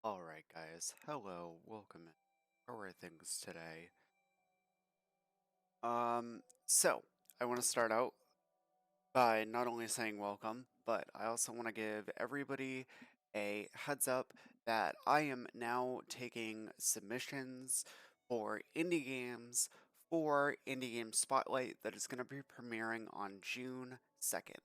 Alright guys, hello, welcome in. How are things today? So, I want to start out by not only saying welcome, but I also want to give everybody a heads up that I am now taking submissions for indie games for Indie Game Spotlight that is going to be premiering on June 2nd.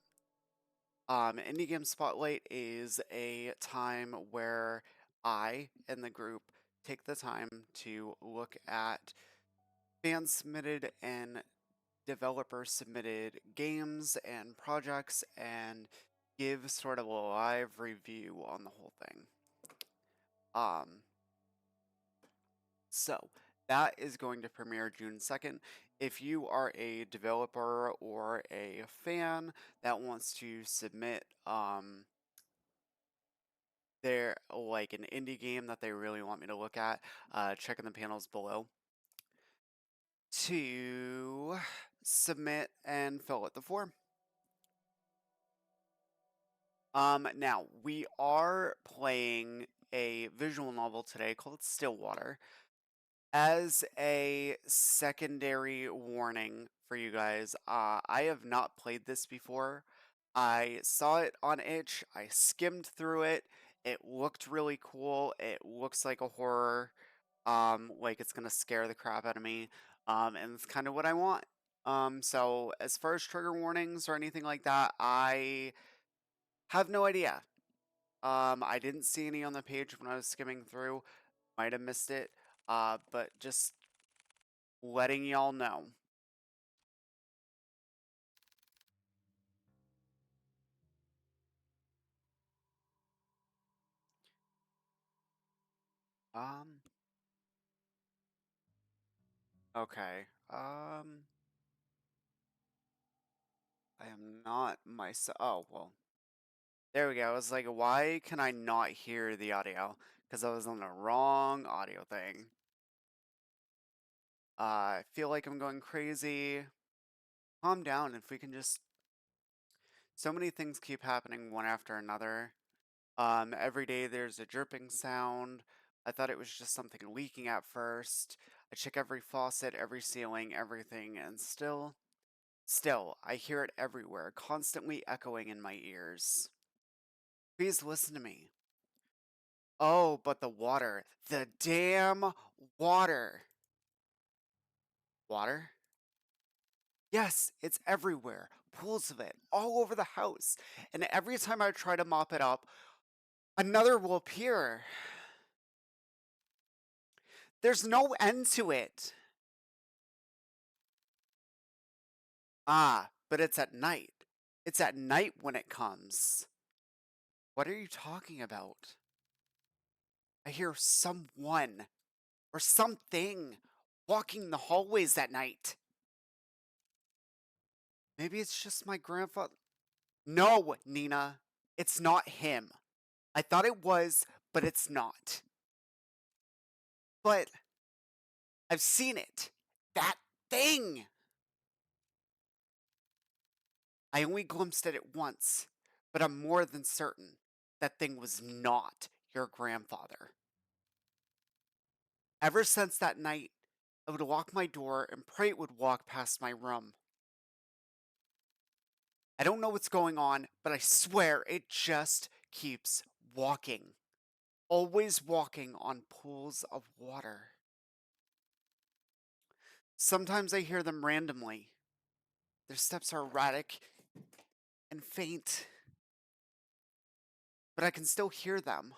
Indie Game Spotlight is a time where I and the group take the time to look at fan submitted and developer submitted games and projects and give sort of a live review on the whole thing. Um, so that is going to premiere June 2nd. If you are a developer or a fan that wants to submit they're like an indie game that they really want me to look at, check in the panels below to submit and fill out the form. Now we are playing a visual novel today called Stillwater. As a secondary warning for you guys, I have not played this before. I saw it on Itch, I skimmed through it, it looked really cool, it looks like a horror, like it's gonna scare the crap out of me, and it's kind of what I want. So as far as trigger warnings or anything like that, I have no idea. I didn't see any on the page when I was skimming through, might have missed it, but just letting y'all know. Um, okay. I am not myself. Oh, well. There we go. I was like, why can I not hear the audio? Because I was on the wrong audio thing. I feel like I'm going crazy. Calm down if we can just. So many things keep happening one after another. Every day there's a dripping sound. I thought it was just something leaking at first. I check every faucet, every ceiling, everything, and still, I hear it everywhere, constantly echoing in my ears. Please listen to me. Oh, but the water. The damn water. Water? Yes, it's everywhere. Pools of it, all over the house. And every time I try to mop it up, another will appear. There's no end to it. Ah, but it's at night. It's at night when it comes. What are you talking about? I hear someone or something walking the hallways at night. Maybe it's just my grandfather. No, Nina, it's not him. I thought it was, but it's not. But I've seen it. That thing! I only glimpsed at it once, but I'm more than certain that thing was not your grandfather. Ever since that night, I would lock my door and pray it would walk past my room. I don't know what's going on, but I swear it just keeps walking. Always walking on pools of water. Sometimes I hear them randomly. Their steps are erratic and faint, but I can still hear them.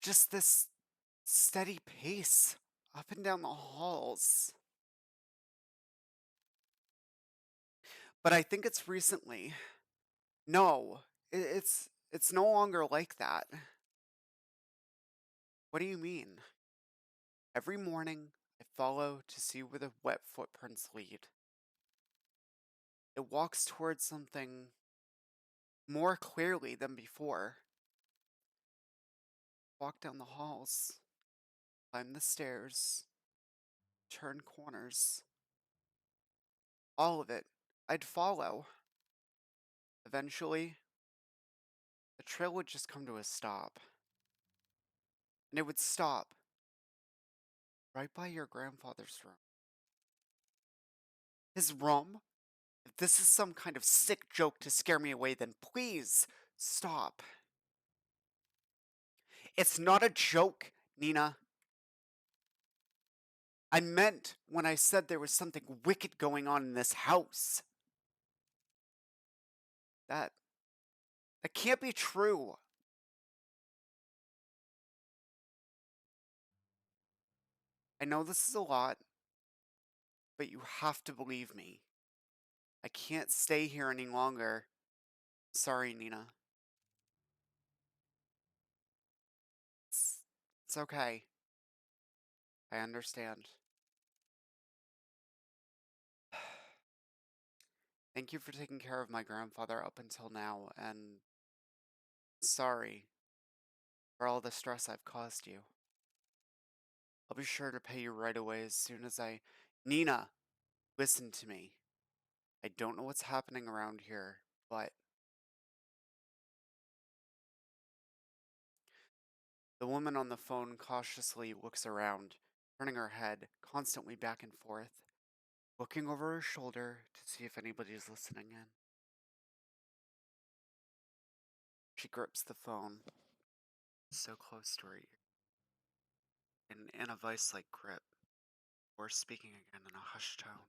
Just this steady pace up and down the halls. But I think it's recently. No, it's no longer like that. What do you mean? Every morning, I follow to see where the wet footprints lead. It walks towards something more clearly than before. Walk down the halls, climb the stairs, turn corners. All of it, I'd follow. Eventually, the trail would just come to a stop. And it would stop right by your grandfather's room. His room? If this is some kind of sick joke to scare me away, then please stop. It's not a joke, Nina. I meant when I said there was something wicked going on in this house. That that can't be true. I know this is a lot, but you have to believe me. I can't stay here any longer. Sorry, Nina. It's, it's okay. I understand. Thank you for taking care of my grandfather up until now, and sorry for all the stress I've caused you. I'll be sure to pay you right away as soon as I. Nina, listen to me. I don't know what's happening around here, but the woman on the phone cautiously looks around, turning her head constantly back and forth, looking over her shoulder to see if anybody's listening in. She grips the phone so close to her ear, in a vice like grip, or speaking again in a hushed tone.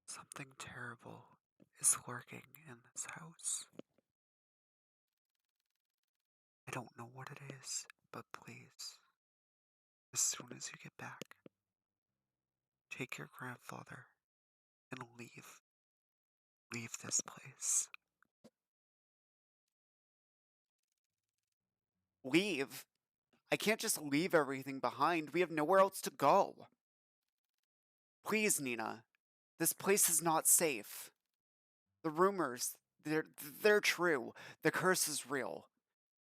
Something terrible is lurking in this house. I don't know what it is, but please, as soon as you get back, take your grandfather and leave. Leave this place. Leave? I can't just leave everything behind. We have nowhere else to go. Please, Nina. This place is not safe. The rumors, they're true. The curse is real.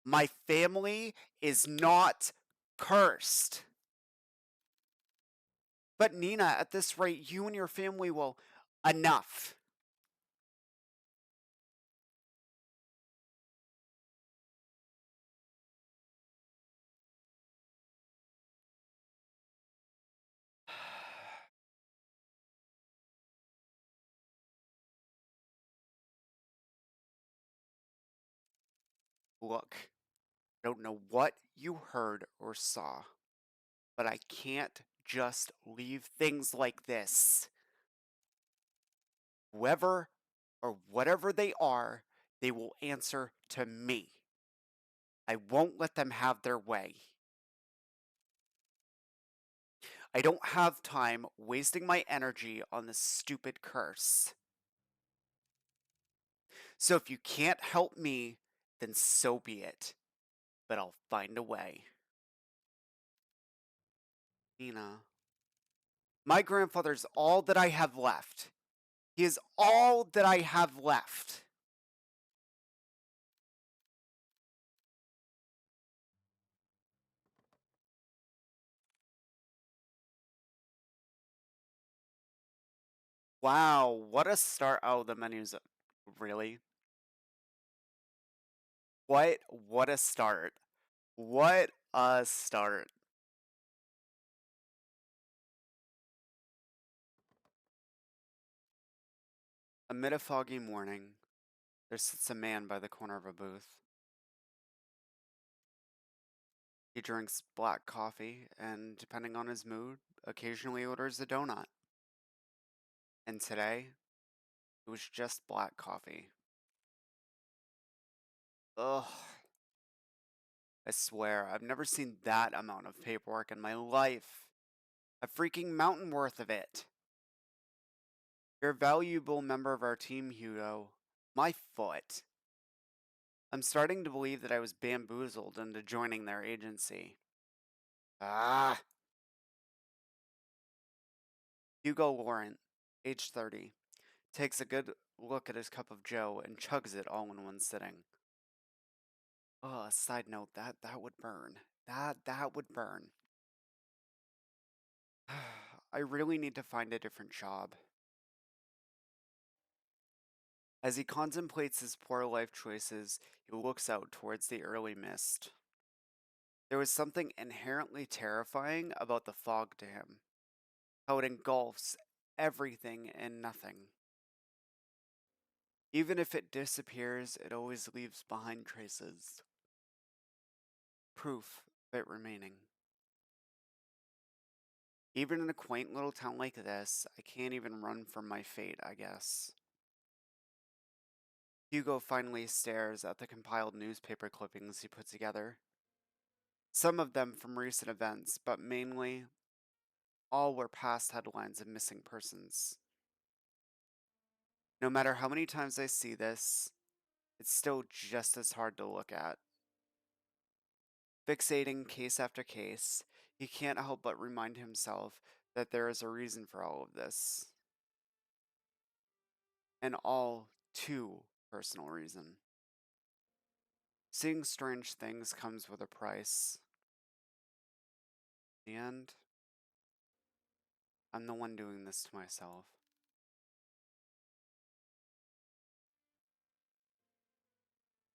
My family is not cursed. But Nina, at this rate, you and your family will. Enough. Look, I don't know what you heard or saw, but I can't just leave things like this. Whoever or whatever they will answer to me. I won't let them have their way. I don't have time wasting my energy on this stupid curse. So if you can't help me, then so be it. But I'll find a way. Nina, my grandfather's all that I have left. He is all that I have left. Wow, what a start. Oh, the menu's. Really? What a start. What a start. Amid a foggy morning, there sits a man by the corner of a booth. He drinks black coffee and, depending on his mood, occasionally orders a donut. And today, it was just black coffee. Ugh. I swear, I've never seen that amount of paperwork in my life. A freaking mountain worth of it. You're a valuable member of our team, Hugo. My foot. I'm starting to believe that I was bamboozled into joining their agency. Ah! Hugo Laurent, age 30, takes a good look at his cup of joe and chugs it all in one sitting. Oh, side note, that would burn. That would burn. I really need to find a different job. As he contemplates his poor life choices, he looks out towards the early mist. There was something inherently terrifying about the fog to him, how it engulfs everything and nothing. Even if it disappears, it always leaves behind traces, proof of it remaining. Even in a quaint little town like this, I can't even run from my fate, I guess. Hugo finally stares at the compiled newspaper clippings he put together. Some of them from recent events, but mainly all were past headlines of missing persons. No matter how many times I see this, it's still just as hard to look at. Fixating case after case, he can't help but remind himself that there is a reason for all of this. An all too personal reason. Seeing strange things comes with a price. In the end, I'm the one doing this to myself.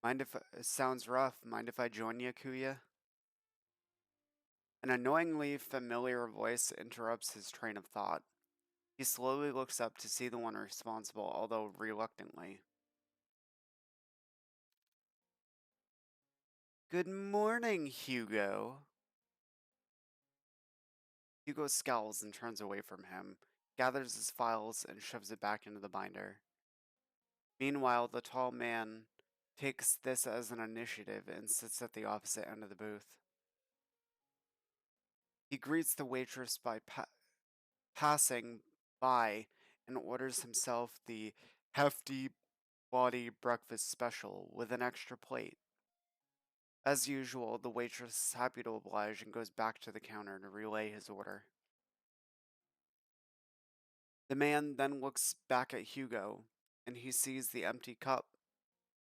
Mind if it sounds rough? Mind if I join you, Kuya? An annoyingly familiar voice interrupts his train of thought. He slowly looks up to see the one responsible, although reluctantly. Good morning, Hugo. Hugo scowls and turns away from him, gathers his files, and shoves it back into the binder. Meanwhile, the tall man takes this as an initiative and sits at the opposite end of the booth. He greets the waitress by passing by and orders himself the hefty body breakfast special with an extra plate. As usual, the waitress is happy to oblige and goes back to the counter to relay his order. The man then looks back at Hugo, and he sees the empty cup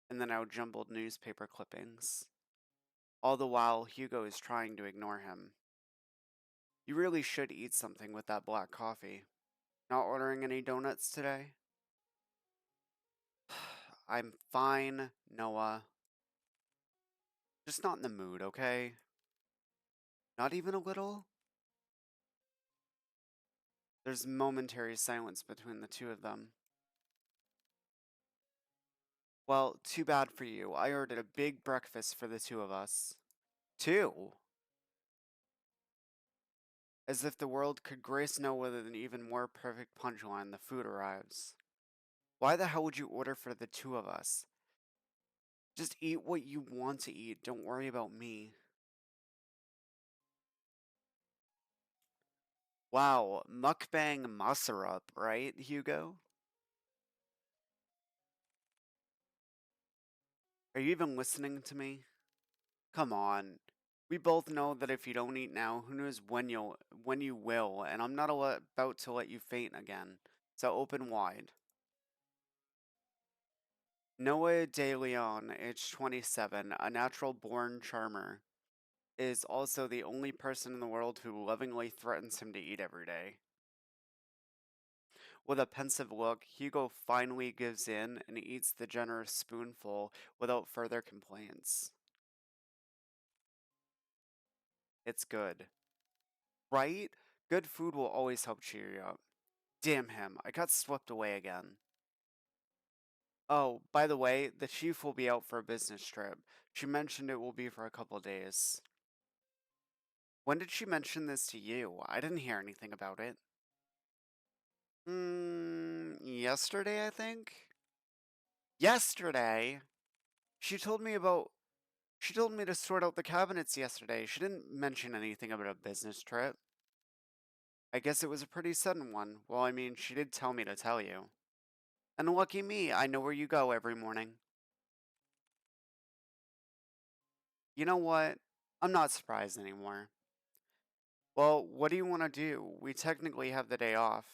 and the now jumbled newspaper clippings. All the while, Hugo is trying to ignore him. You really should eat something with that black coffee. Not ordering any donuts today? I'm fine, Noah. Just not in the mood, okay? Not even a little? There's momentary silence between the two of them. Well, too bad for you. I ordered a big breakfast for the two of us. Two? As if the world could grace Noah with an even more perfect punchline, the food arrives. Why the hell would you order for the two of us? Just eat what you want to eat. Don't worry about me. Wow, mukbang masarup, right, Hugo? Are you even listening to me? Come on. We both know that if you don't eat now, who knows when you will, and I'm not about to let you faint again. So open wide. Noah De Leon, age 27, a natural born charmer, is also the only person in the world who lovingly threatens him to eat every day. With a pensive look, Hugo finally gives in and eats the generous spoonful without further complaints. It's good. Right? Good food will always help cheer you up. Damn him, I got swept away again. Oh, by the way, the chief will be out for a business trip. She mentioned it will be for a couple days. When did she mention this to you? I didn't hear anything about it. Yesterday, I think? Yesterday? She told me about. She told me to sort out the cabinets yesterday. She didn't mention anything about a business trip. I guess it was a pretty sudden one. Well, I mean, she did tell me to tell you. And lucky me, I know where you go every morning. You know what? I'm not surprised anymore. Well, what do you want to do? We technically have the day off.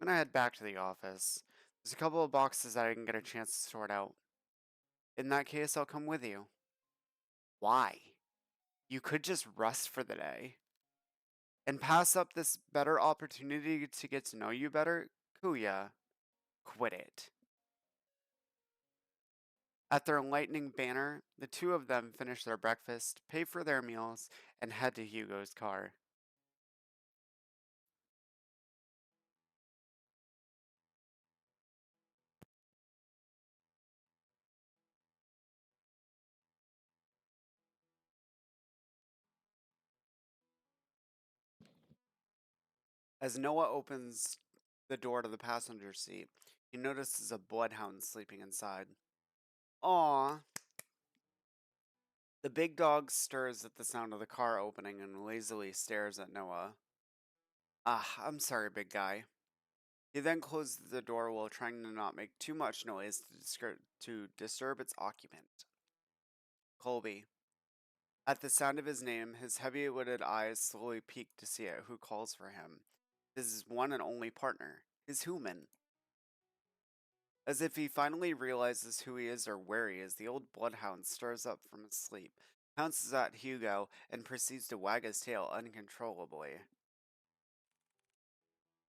I'm gonna head back to the office. There's a couple of boxes that I can get a chance to sort out. In that case, I'll come with you. Why? You could just rest for the day. And pass up this better opportunity to get to know you better? Kuya. Quit it. At their lightning banner, the two of them finish their breakfast, pay for their meals, and head to Hugo's car. As Noah opens the door to the passenger seat, he notices a bloodhound sleeping inside. Aww. The big dog stirs at the sound of the car opening and lazily stares at Noah. Ah, I'm sorry, big guy. He then closes the door while trying to not make too much noise to disturb its occupant. Colby. At the sound of his name, his heavy-lidded eyes slowly peek to see who calls for him. His one and only partner, his human. As if he finally realizes who he is or where he is, the old bloodhound stirs up from his sleep, pounces at Hugo, and proceeds to wag his tail uncontrollably.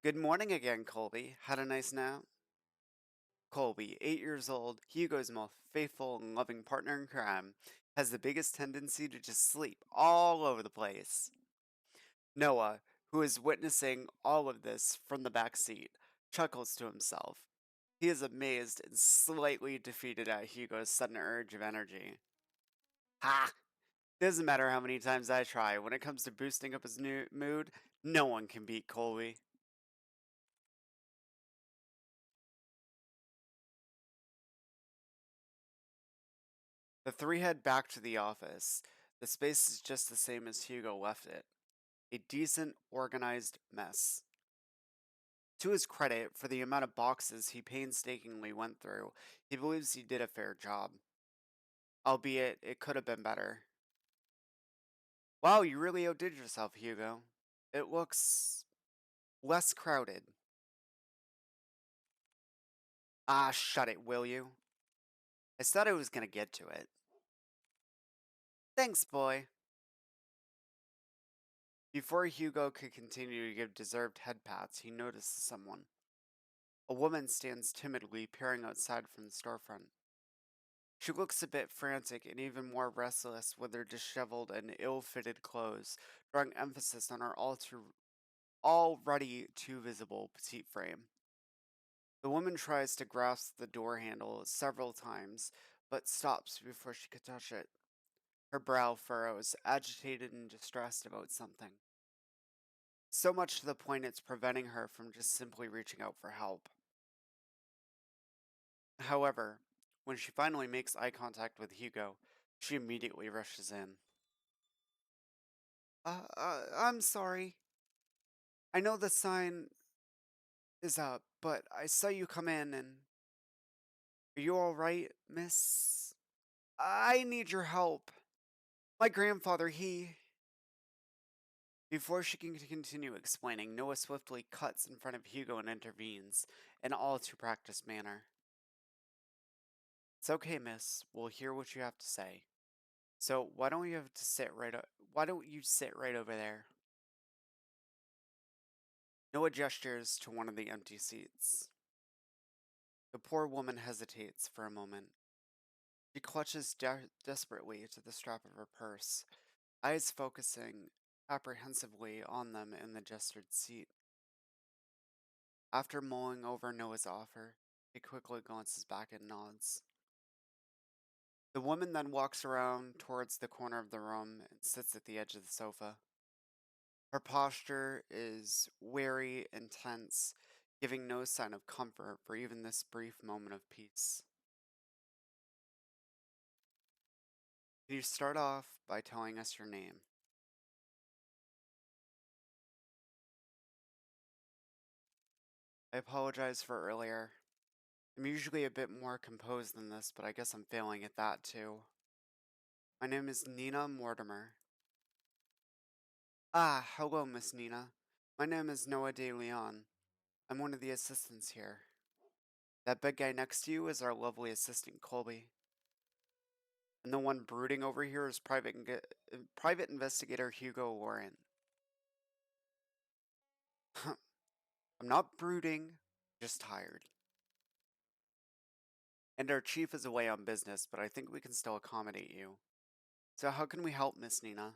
Good morning again, Colby. Had a nice nap? Colby, 8 years old, Hugo's most faithful and loving partner in crime, has the biggest tendency to just sleep all over the place. Noah, who is witnessing all of this from the back seat, chuckles to himself. He is amazed and slightly defeated at Hugo's sudden urge of energy. Ha! Doesn't matter how many times I try, when it comes to boosting up his new mood, no one can beat Colby. The three head back to the office. The space is just the same as Hugo left it. A decent, organized mess. To his credit, for the amount of boxes he painstakingly went through, he believes he did a fair job. Albeit, it could have been better. Wow, you really outdid yourself, Hugo. It looks less crowded. Ah, shut it, will you? I said I was gonna get to it. Thanks, boy. Before Hugo could continue to give deserved head pats, he notices someone. A woman stands timidly peering outside from the storefront. She looks a bit frantic and even more restless with her disheveled and ill-fitted clothes, drawing emphasis on her already too visible petite frame. The woman tries to grasp the door handle several times, but stops before she can touch it. Her brow furrows, agitated and distressed about something. So much to the point it's preventing her from just simply reaching out for help. However, when she finally makes eye contact with Hugo, she immediately rushes in. I'm sorry. I know the sign is up, but I saw you come in and... Are you alright, miss? I need your help. My grandfather, he... Before she can continue explaining, Noah swiftly cuts in front of Hugo and intervenes, in all too practiced manner. It's okay, miss. We'll hear what you have to say. So why don't you sit right over there? Noah gestures to one of the empty seats. The poor woman hesitates for a moment. She clutches desperately to the strap of her purse, eyes focusing apprehensively on them in the gestured seat. After mulling over Noah's offer, he quickly glances back and nods. The woman then walks around towards the corner of the room and sits at the edge of the sofa. Her posture is wary and tense, giving no sign of comfort for even this brief moment of peace. Can you start off by telling us your name? I apologize for earlier. I'm usually a bit more composed than this, but I guess I'm failing at that too. My name is Nina Mortimer. Ah, hello, Miss Nina. My name is Noah De Leon. I'm one of the assistants here. That big guy next to you is our lovely assistant, Colby. And the one brooding over here is Private Investigator Hugo Laurent. I'm not brooding, just tired. and our chief is away on business, but I think we can still accommodate you. So how can we help, Miss Nina?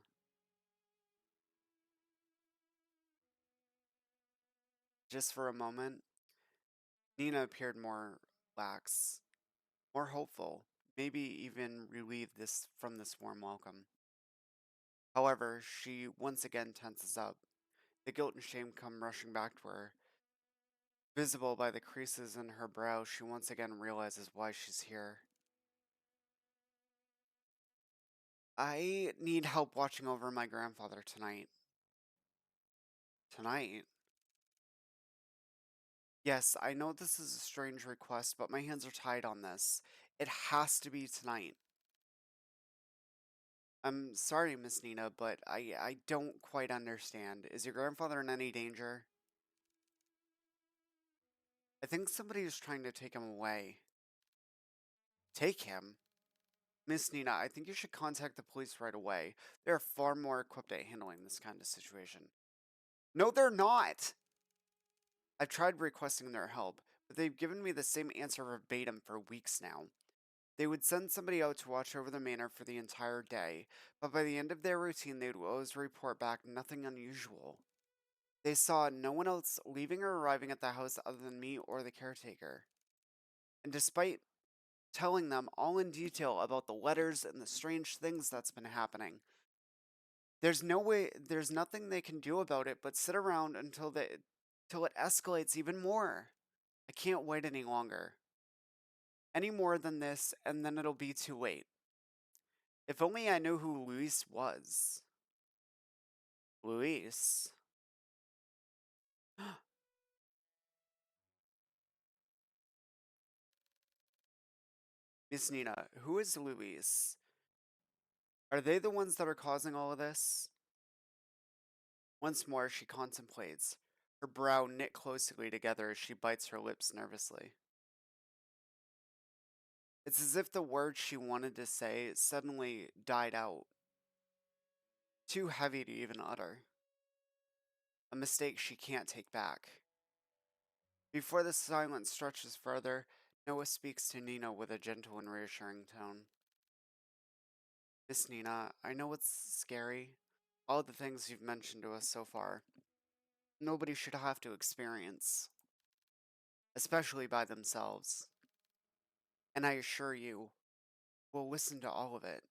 Just for a moment, Nina appeared more lax, more hopeful, maybe even relieved from this warm welcome. However, she once again tenses up. The guilt and shame come rushing back to her. Visible by the creases in her brow, she once again realizes why she's here. I need help watching over my grandfather tonight. Tonight? Yes, I know this is a strange request, but my hands are tied on this. It has to be tonight. I'm sorry, Miss Nina, but I don't quite understand. Is your grandfather in any danger? I think somebody is trying to take him away. Take him? Miss Nina, I think you should contact the police right away. They're far more equipped at handling this kind of situation. No, they're not! I've tried requesting their help, but they've given me the same answer verbatim for weeks now. They would send somebody out to watch over the manor for the entire day, but by the end of their routine, they would always report back nothing unusual. They saw no one else leaving or arriving at the house other than me or the caretaker. And despite telling them all in detail about the letters and the strange things that's been happening, there's nothing they can do about it but sit around till it escalates even more. I can't wait any longer. Any more than this, and then it'll be too late. If only I knew who Luis was. Luis? Miss Nina, who is Luis? Are they the ones that are causing all of this? Once more, she contemplates, her brow knit closely together as she bites her lips nervously. It's as if the words she wanted to say suddenly died out, too heavy to even utter. A mistake she can't take back. Before the silence stretches further, Noah speaks to Nina with a gentle and reassuring tone. Miss Nina, I know it's scary, all the things you've mentioned to us so far. Nobody should have to experience, especially by themselves. And I assure you, we'll listen to all of it.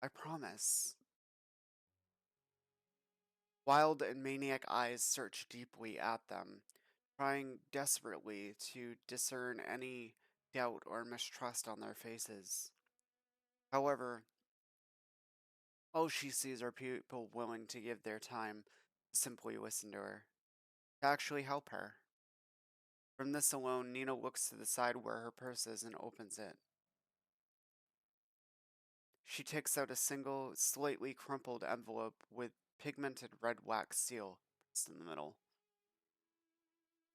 I promise. Wild and maniac eyes search deeply at them, trying desperately to discern any doubt or mistrust on their faces. However, all she sees are people willing to give their time to simply listen to her, to actually help her. From this alone, Nina looks to the side where her purse is and opens it. She takes out a single, slightly crumpled envelope with pigmented red wax seal pressed in the middle.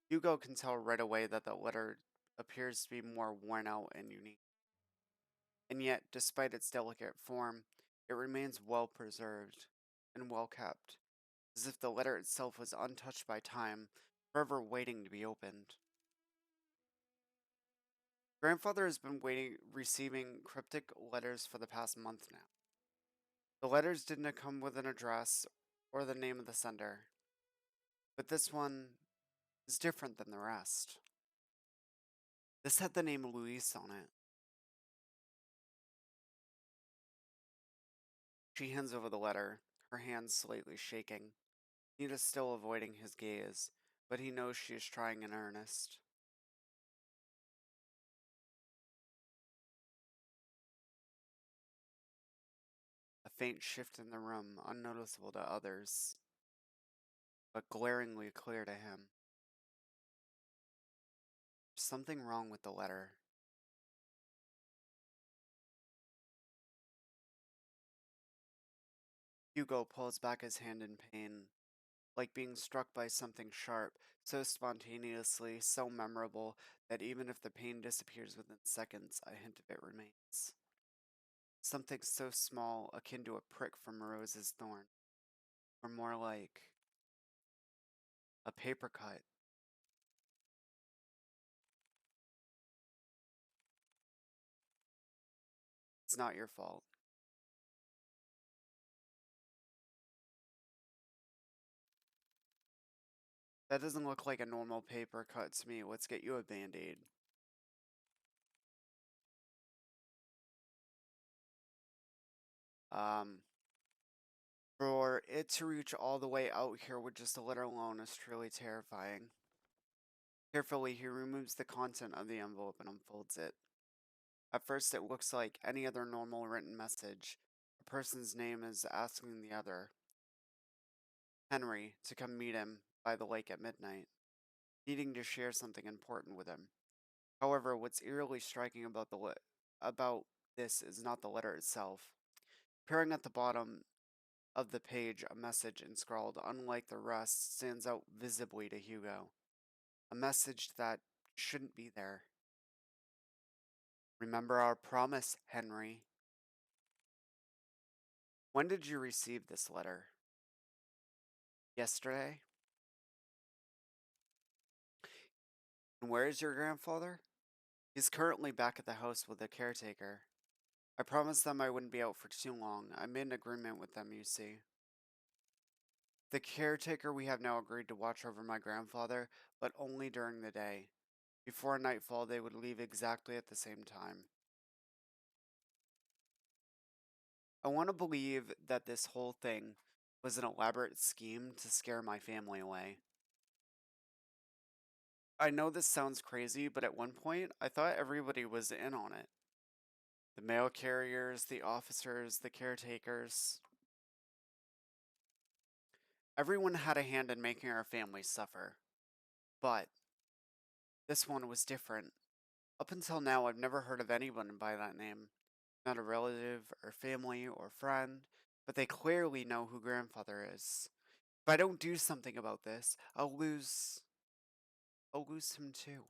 Hugo can tell right away that the letter appears to be more worn out and unique. And yet, despite its delicate form, it remains well preserved and well kept, as if the letter itself was untouched by time, forever waiting to be opened. Grandfather has been receiving cryptic letters for the past month now. The letters didn't come with an address or the name of the sender, but this one is different than the rest. This had the name Luis on it. She hands over the letter, her hands slightly shaking. Nita's still avoiding his gaze, but he knows she is trying in earnest. A faint shift in the room, unnoticeable to others, but glaringly clear to him. There's something wrong with the letter. Hugo pulls back his hand in pain, like being struck by something sharp, so spontaneously, so memorable, that even if the pain disappears within seconds, a hint of it remains. Something so small, akin to a prick from a rose's thorn, or more like a paper cut. It's not your fault. That doesn't look like a normal paper cut to me. Let's get you a band-aid. Um, for it to reach all the way out here with just a letter alone is truly terrifying. Carefully, he removes the content of the envelope and unfolds it. At first, it looks like any other normal written message. A person's name is asking the other, Henry, to come meet him by the lake at midnight, needing to share something important with him. However, what's eerily striking about about this is not the letter itself. Appearing at the bottom of the page, a message inscrawled, unlike the rest, stands out visibly to Hugo. A message that shouldn't be there. Remember our promise, Henry. When did you receive this letter? Yesterday? And where is your grandfather? He's currently back at the house with the caretaker. I promised them I wouldn't be out for too long. I made an agreement with them, you see. The caretaker we have now agreed to watch over my grandfather, but only during the day. Before nightfall, they would leave exactly at the same time. I want to believe that this whole thing was an elaborate scheme to scare my family away. I know this sounds crazy, but at one point, I thought everybody was in on it. The mail carriers, the officers, the caretakers. Everyone had a hand in making our family suffer. But this one was different. Up until now, I've never heard of anyone by that name. Not a relative or family or friend, but they clearly know who grandfather is. If I don't do something about this, I'll lose him too.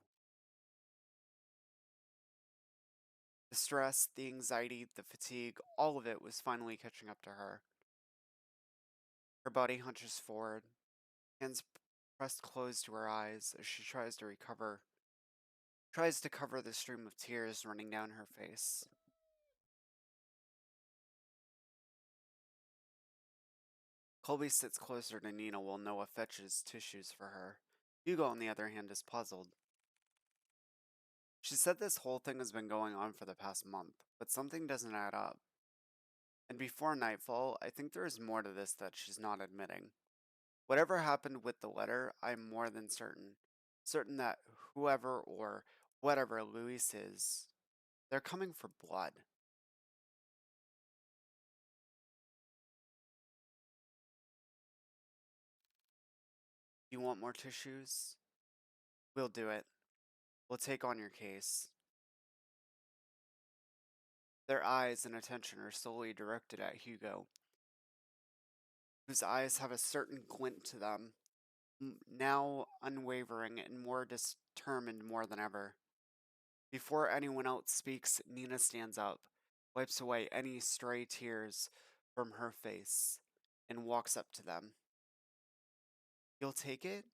The stress, the anxiety, the fatigue, all of it was finally catching up to her. Her body hunches forward, hands pressed close to her eyes as she tries to cover the stream of tears running down her face. Colby sits closer to Nina while Noah fetches tissues for her. Hugo, on the other hand, is puzzled. She said this whole thing has been going on for the past month, but something doesn't add up. And before nightfall, I think there is more to this that she's not admitting. Whatever happened with the letter, I'm more than certain. Certain that whoever or whatever Luis is, they're coming for blood. You want more tissues? We'll do it. We'll take on your case. Their eyes and attention are solely directed at Hugo, whose eyes have a certain glint to them, now unwavering and more determined more than ever. Before anyone else speaks, Nina stands up, wipes away any stray tears from her face, and walks up to them. You'll take it?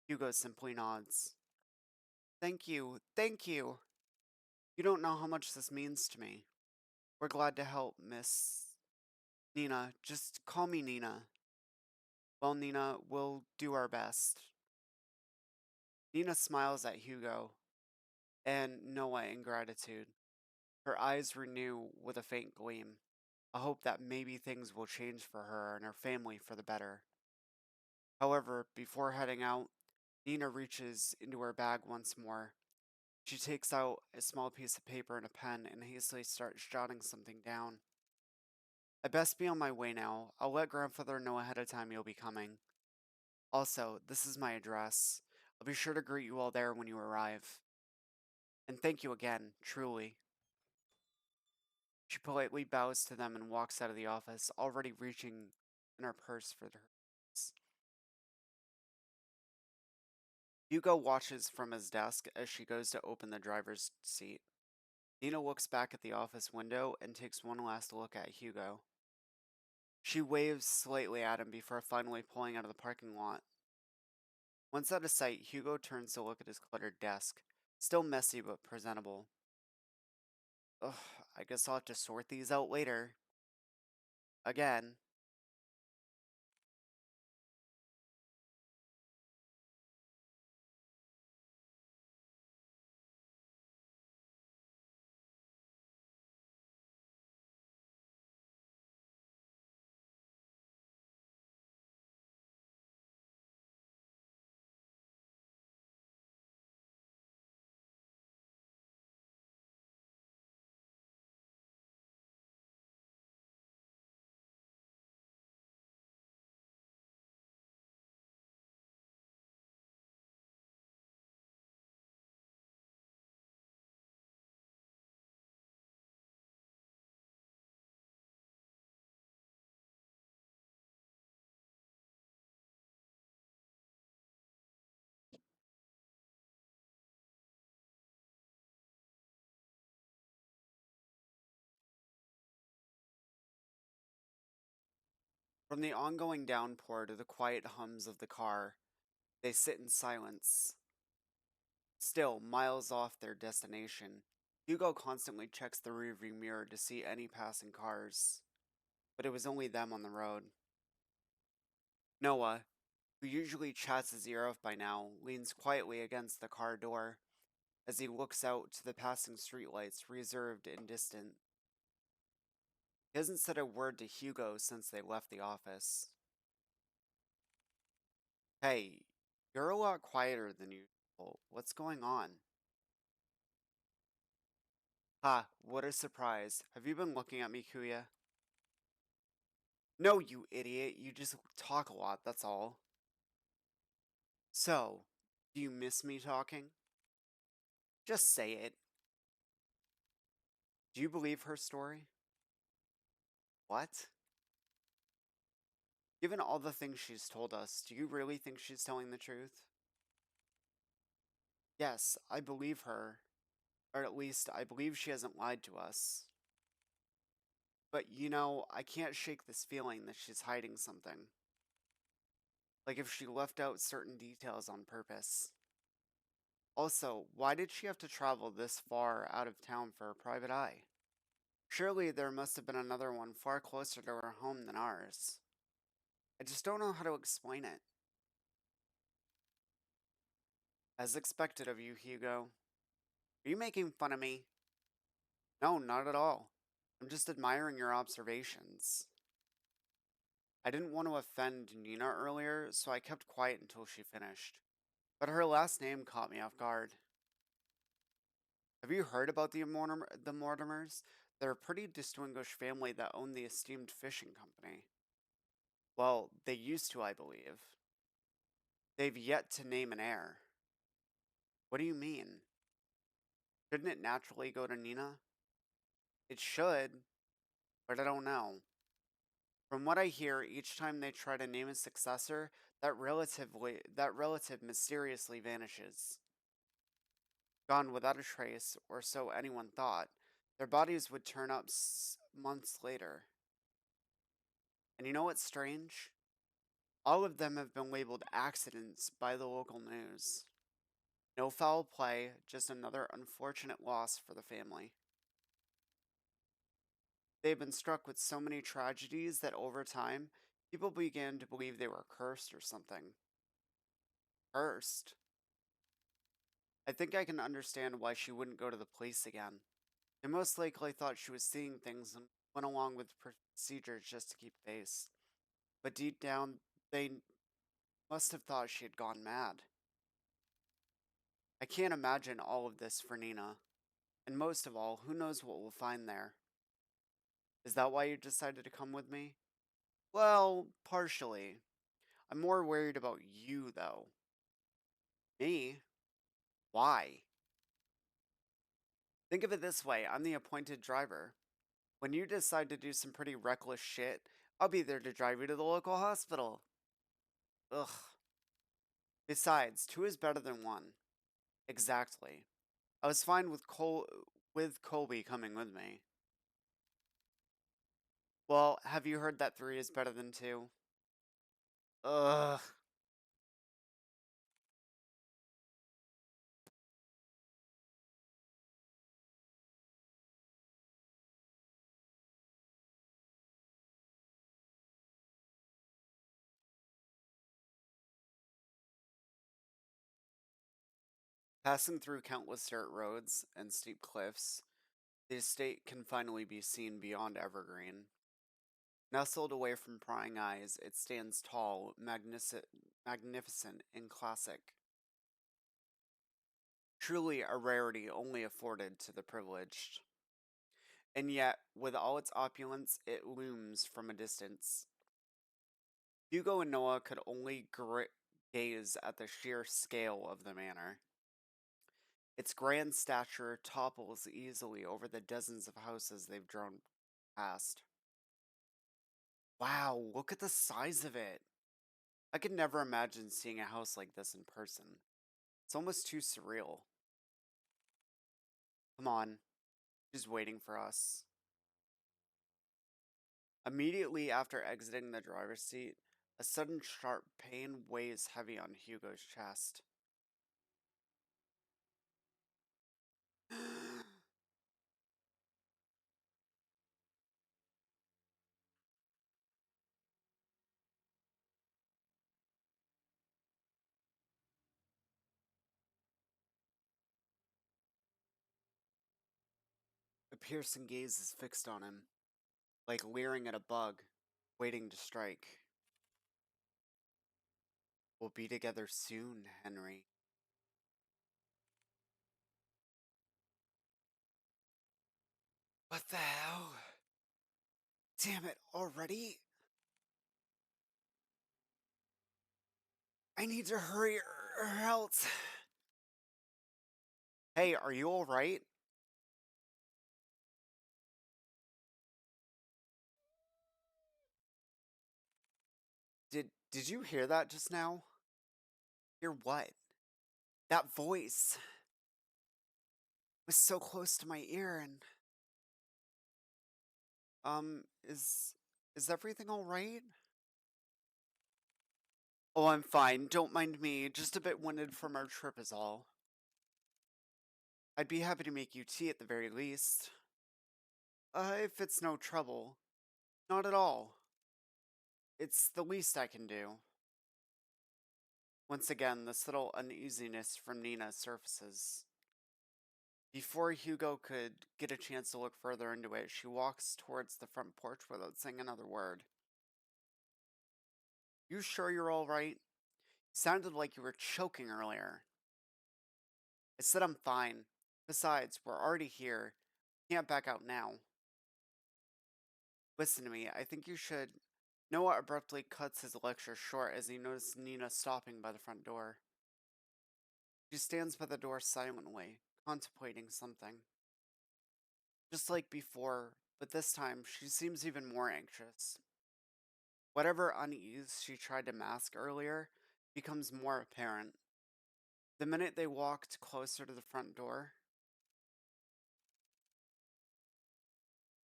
Hugo simply nods. Thank you, thank you. You don't know how much this means to me. We're glad to help, Miss Nina. Just call me Nina. Well, Nina, we'll do our best. Nina smiles at Hugo and Noah in gratitude. Her eyes renew with a faint gleam, a hope that maybe things will change for her and her family for the better. However, before heading out, Nina reaches into her bag once more. She takes out a small piece of paper and a pen and hastily starts jotting something down. I best be on my way now. I'll let grandfather know ahead of time you'll be coming. Also, this is my address. I'll be sure to greet you all there when you arrive. And thank you again, truly. She politely bows to them and walks out of the office, already reaching in her purse for her keys. Hugo watches from his desk as she goes to open the driver's seat. Nina looks back at the office window and takes one last look at Hugo. She waves slightly at him before finally pulling out of the parking lot. Once out of sight, Hugo turns to look at his cluttered desk, still messy but presentable. Ugh, I guess I'll have to sort these out later. Again. From the ongoing downpour to the quiet hums of the car, they sit in silence, still miles off their destination. Hugo constantly checks the rearview mirror to see any passing cars, but it was only them on the road. Noah, who usually chats his ear off by now, leans quietly against the car door as he looks out to the passing streetlights, reserved and distant. He hasn't said a word to Hugo since they left the office. Hey, you're a lot quieter than usual. What's going on? Ha, what a surprise. Have you been looking at me, Kuya? No, you idiot. You just talk a lot, that's all. So, do you miss me talking? Just say it. Do you believe her story? What? Given all the things she's told us, do you really think she's telling the truth? Yes, I believe her. Or at least, I believe she hasn't lied to us. But I can't shake this feeling that she's hiding something. Like if she left out certain details on purpose. Also, why did she have to travel this far out of town for a private eye? Surely there must have been another one far closer to her home than ours. I just don't know how to explain it. As expected of you, Hugo. Are you making fun of me? No, not at all. I'm just admiring your observations. I didn't want to offend Nina earlier, so I kept quiet until she finished. But her last name caught me off guard. Have you heard about the Mortimers? They're a pretty distinguished family that own the esteemed fishing company. Well, they used to, I believe. They've yet to name an heir. What do you mean? Shouldn't it naturally go to Nina? It should, but I don't know. From what I hear, each time they try to name a successor, that relative mysteriously vanishes. Gone without a trace, or so anyone thought. Their bodies would turn up months later. And you know what's strange? All of them have been labeled accidents by the local news. No foul play, just another unfortunate loss for the family. They've been struck with so many tragedies that over time, people began to believe they were cursed or something. Cursed? I think I can understand why she wouldn't go to the police again. They most likely thought she was seeing things and went along with procedures just to keep face. But deep down, they must have thought she had gone mad. I can't imagine all of this for Nina. And most of all, who knows what we'll find there? Is that why you decided to come with me? Well, partially. I'm more worried about you, though. Me? Why? Think of it this way, I'm the appointed driver. When you decide to do some pretty reckless shit, I'll be there to drive you to the local hospital. Ugh. Besides, two is better than one. Exactly. I was fine with Colby coming with me. Well, have you heard that three is better than two? Ugh. Passing through countless dirt roads and steep cliffs, the estate can finally be seen beyond Evergreen. Nestled away from prying eyes, it stands tall, magnificent, and classic. Truly a rarity only afforded to the privileged. And yet, with all its opulence, it looms from a distance. Hugo and Noah could only gaze at the sheer scale of the manor. Its grand stature topples easily over the dozens of houses they've drawn past. Wow, look at the size of it! I could never imagine seeing a house like this in person. It's almost too surreal. Come on, she's waiting for us. Immediately after exiting the driver's seat, a sudden sharp pain weighs heavy on Hugo's chest. A piercing gaze is fixed on him, like leering at a bug, waiting to strike. We'll be together soon, Henry. What the hell? Damn it, already? I need to hurry or else. Hey, are you alright? Did you hear that just now? Hear what? That voice was so close to my ear and um is is everything alright? Oh, I'm fine. Don't mind me. Just a bit winded from our trip is all. I'd be happy to make you tea at the very least. If it's no trouble. Not at all. It's the least I can do. Once again, this little uneasiness from Nina surfaces. Before Hugo could get a chance to look further into it, she walks towards the front porch without saying another word. You sure you're alright? Sounded like you were choking earlier. I said I'm fine. Besides, we're already here. Can't back out now. Listen to me, I think you should. Noah abruptly cuts his lecture short as he notices Nina stopping by the front door. She stands by the door silently, contemplating something. Just like before, but this time she seems even more anxious. Whatever unease she tried to mask earlier becomes more apparent. The minute they walked closer to the front door,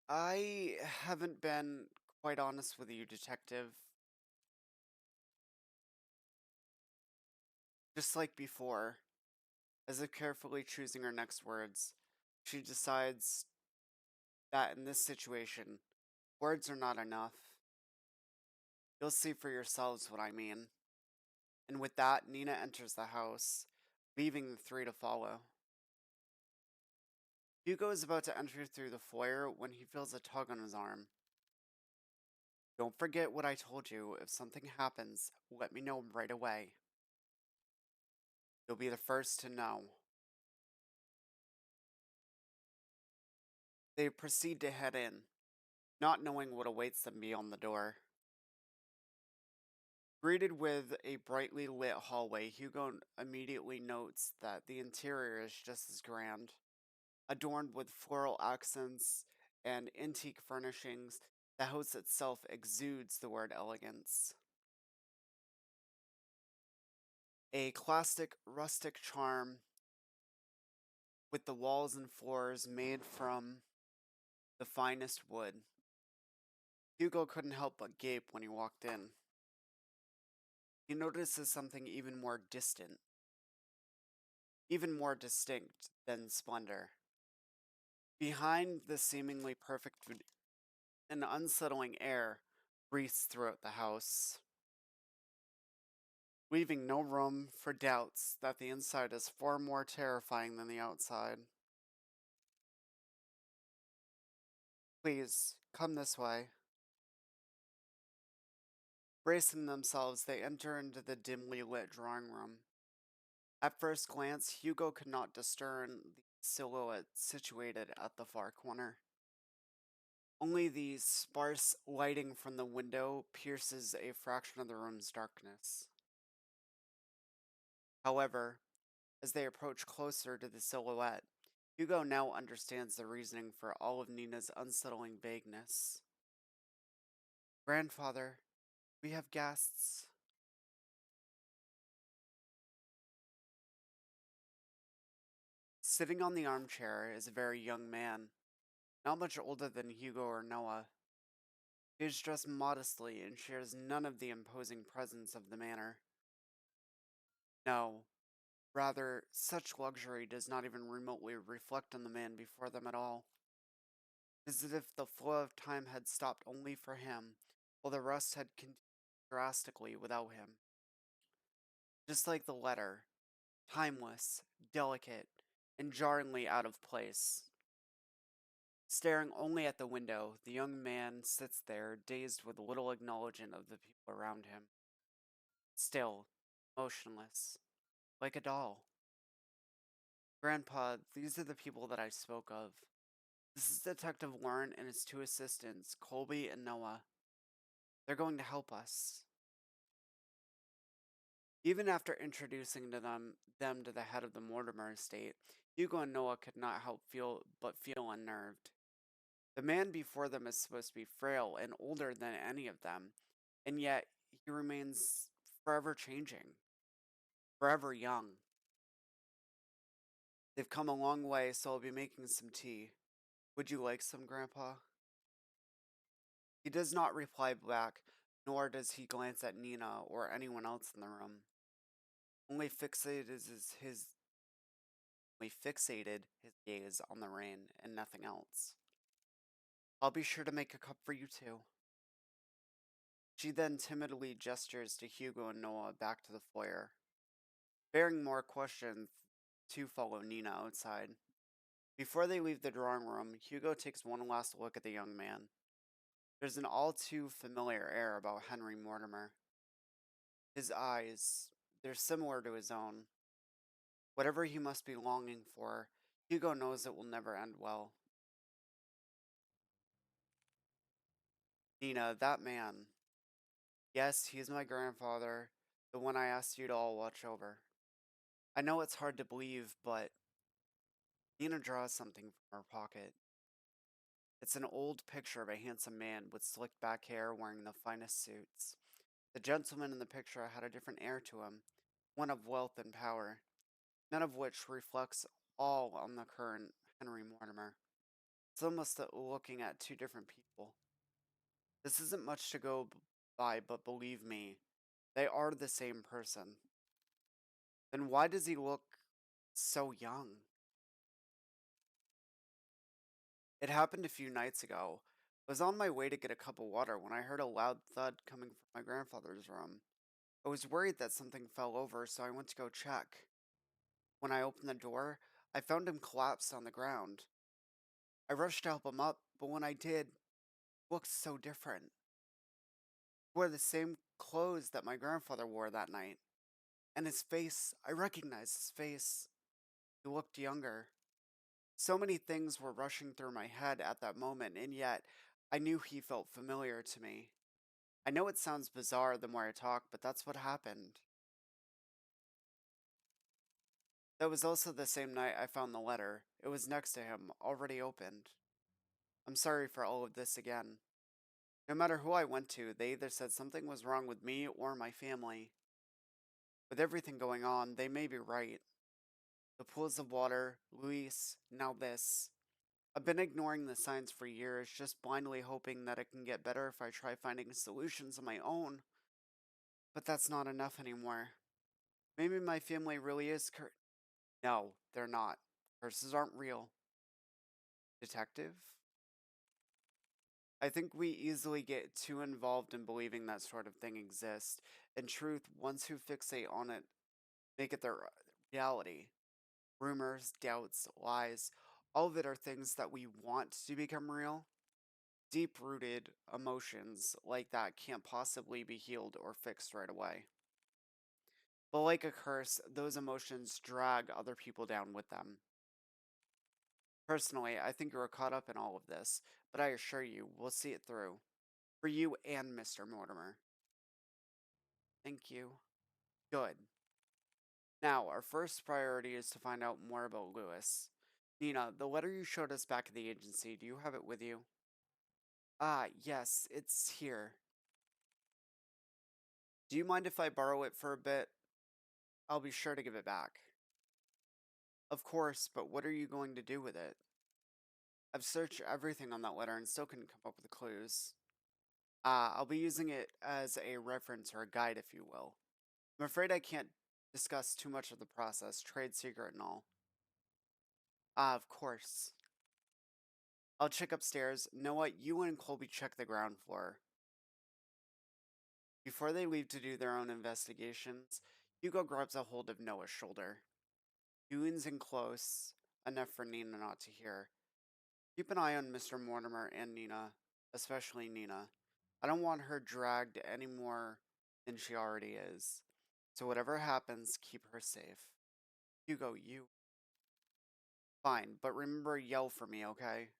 I haven't been quite honest with you, Detective. Just like before, as if carefully choosing her next words, she decides that in this situation, words are not enough. You'll see for yourselves what I mean. And with that, Nina enters the house, leaving the three to follow. Hugo is about to enter through the foyer when he feels a tug on his arm. Don't forget what I told you. If something happens, let me know right away. You'll be the first to know. They proceed to head in, not knowing what awaits them beyond the door. Greeted with a brightly lit hallway, Hugo immediately notes that the interior is just as grand, adorned with floral accents and antique furnishings. The house itself exudes the word elegance. A classic rustic charm with the walls and floors made from the finest wood. Hugo couldn't help but gape when he walked in. He notices something even more distinct than splendor. Behind the seemingly perfect an unsettling air breathes throughout the house. leaving no room for doubts that the inside is far more terrifying than the outside. Please, come this way. Bracing themselves, they enter into the dimly lit drawing room. At first glance, Hugo could not discern the silhouette situated at the far corner. Only the sparse lighting from the window pierces a fraction of the room's darkness. However, as they approach closer to the silhouette, Hugo now understands the reasoning for all of Nina's unsettling vagueness. Grandfather, we have guests. Sitting on the armchair is a very young man, not much older than Hugo or Noah. He is dressed modestly and shares none of the imposing presence of the manor. No, rather, such luxury does not even remotely reflect on the man before them at all. It is as if the flow of time had stopped only for him, while the rest had continued drastically without him. Just like the letter, timeless, delicate, and jarringly out of place. Staring only at the window, the young man sits there, dazed with little acknowledgement of the people around him. Still, motionless, like a doll. Grandpa, these are the people that I spoke of. This is Detective Laurent and his two assistants, Colby and Noah. They're going to help us. Even after introducing them to the head of the Mortimer estate, Hugo and Noah could not help feel unnerved. The man before them is supposed to be frail and older than any of them, and yet he remains forever changing, forever young. They've come a long way, so I'll be making some tea. Would you like some, Grandpa? He does not reply back, nor does he glance at Nina or anyone else in the room. Only fixated is his only fixated his gaze on the rain and nothing else. I'll be sure to make a cup for you too. She then timidly gestures to Hugo and Noah back to the foyer. Bearing more questions to follow Nina outside. Before they leave the drawing room, Hugo takes one last look at the young man. There's an all too familiar air about Henry Mortimer. His eyes, they're similar to his own. Whatever he must be longing for, Hugo knows it will never end well. Nina, that man. Yes, he's my grandfather, the one I asked you to all watch over. I know it's hard to believe, but Nina draws something from her pocket. It's an old picture of a handsome man with slicked back hair wearing the finest suits. The gentleman in the picture had a different air to him, one of wealth and power, none of which reflects all on the current Henry Mortimer. It's almost looking at two different people. This isn't much to go by, but believe me, they are the same person. Then why does he look so young? It happened a few nights ago. I was on my way to get a cup of water when I heard a loud thud coming from my grandfather's room. I was worried that something fell over, so I went to go check. When I opened the door, I found him collapsed on the ground. I rushed to help him up, but when I did, he looked so different. He wore the same clothes that my grandfather wore that night. And his face, I recognized his face. He looked younger. So many things were rushing through my head at that moment, and yet I knew he felt familiar to me. I know it sounds bizarre the more I talk, but that's what happened. That was also the same night I found the letter. It was next to him, already opened. I'm sorry for all of this again. No matter who I went to, they either said something was wrong with me or my family. With everything going on, they may be right. The pools of water, Luis, now this. I've been ignoring the signs for years, just blindly hoping that it can get better if I try finding solutions on my own. But that's not enough anymore. Maybe my family really is No, they're not. Curses aren't real. Detective? I think we easily get too involved in believing that sort of thing exists. In truth, ones who fixate on it make it their reality. Rumors, doubts, lies, all of it are things that we want to become real. Deep rooted emotions like that can't possibly be healed or fixed right away. But like a curse, those emotions drag other people down with them. Personally, I think you're caught up in all of this, but I assure you, we'll see it through. For you and Mr. Mortimer. Thank you. Good. Now, our first priority is to find out more about Lewis. Nina, the letter you showed us back at the agency, do you have it with you? Ah, yes, it's here. Do you mind if I borrow it for a bit? I'll be sure to give it back. Of course, but what are you going to do with it? I've searched everything on that letter and still couldn't come up with clues. I'll be using it as a reference or a guide, if you will. I'm afraid I can't discuss too much of the process, trade secret and all. Of course. I'll check upstairs. Noah, you and Colby check the ground floor. Before they leave to do their own investigations, Hugo grabs a hold of Noah's shoulder. He leans in close, enough for Nina not to hear. Keep an eye on Mr. Mortimer and Nina, especially Nina. I don't want her dragged any more than she already is. So whatever happens, keep her safe. Hugo, you. Fine, but remember yell for me, okay?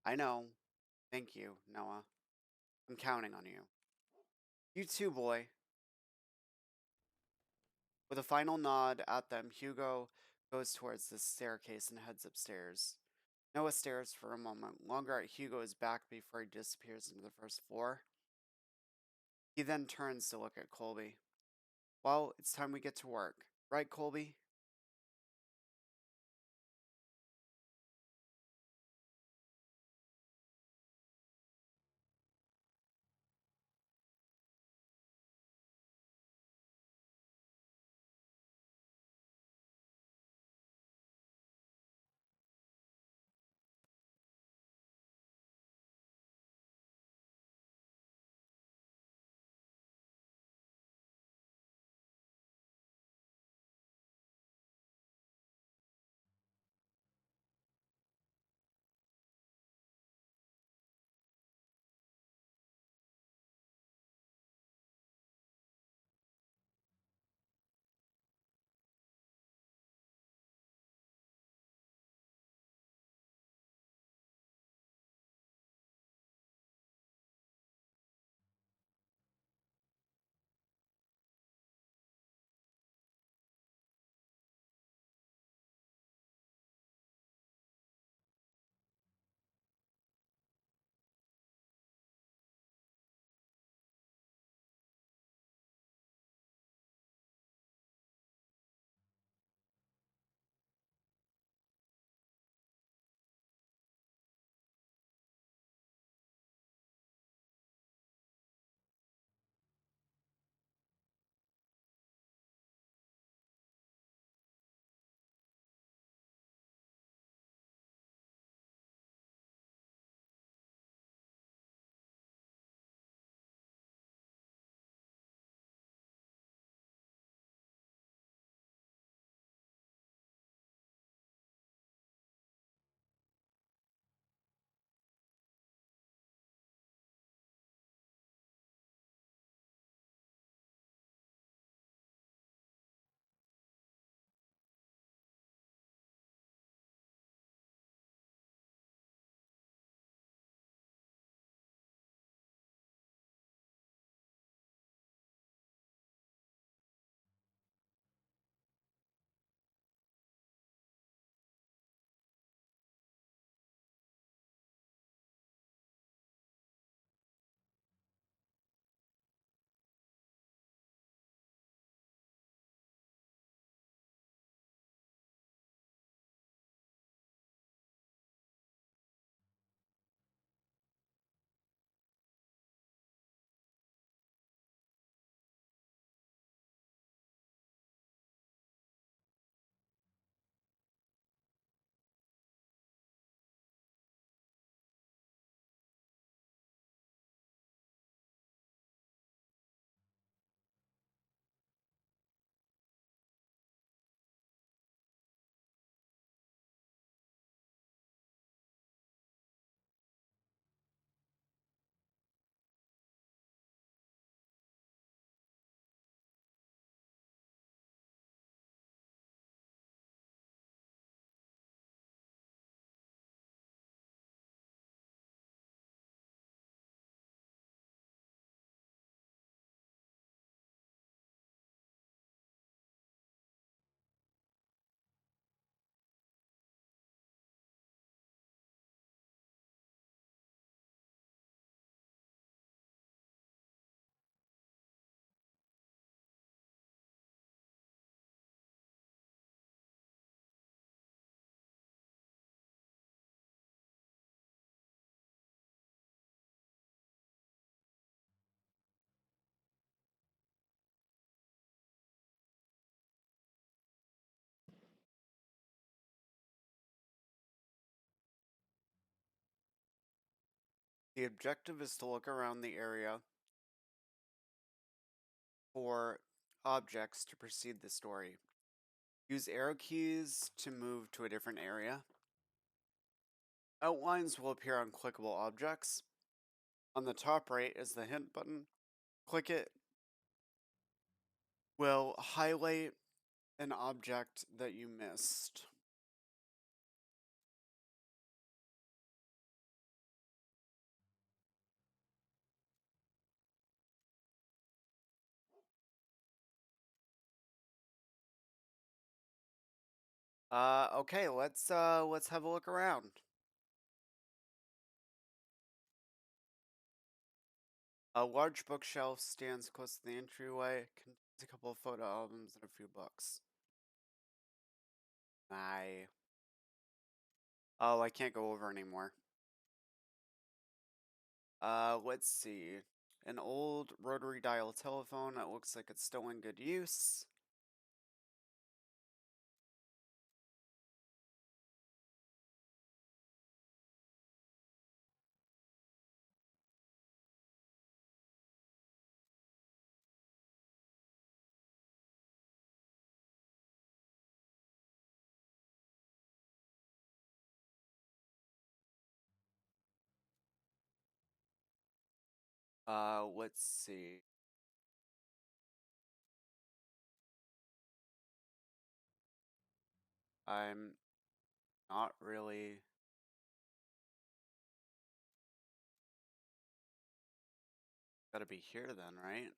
I know. Thank you, Noah. I'm counting on you. You too, boy. With a final nod at them, Hugo goes towards the staircase and heads upstairs. Noah stares for a moment, longer at Hugo's back before he disappears into the first floor. He then turns to look at Colby. Well, it's time we get to work. Right, Colby? The objective is to look around the area for objects to proceed the story. Use arrow keys to move to a different area. Outlines will appear on clickable objects. On the top right is the hint button. Click it will highlight an object that you missed. Okay, let's have a look around. A large bookshelf stands close to the entryway, contains a couple of photo albums and a few books. Oh, I can't go over anymore. Let's see. An old rotary dial telephone that looks like it's still in good use. Let's see. I'm not really. Gotta be here then, right?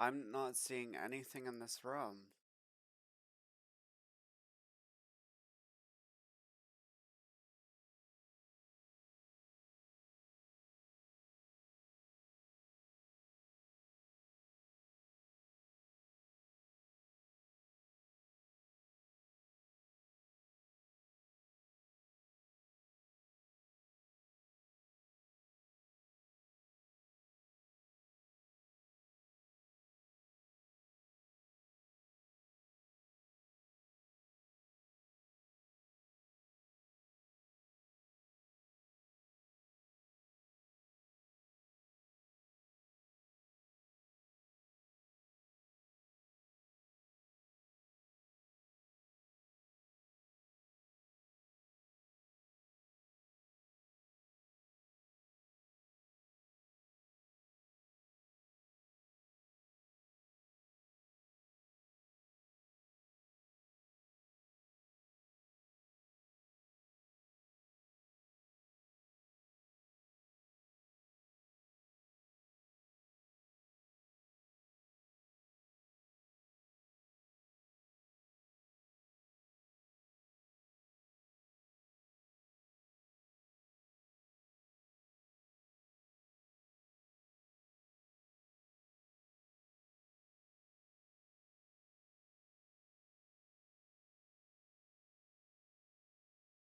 I'm not seeing anything in this room.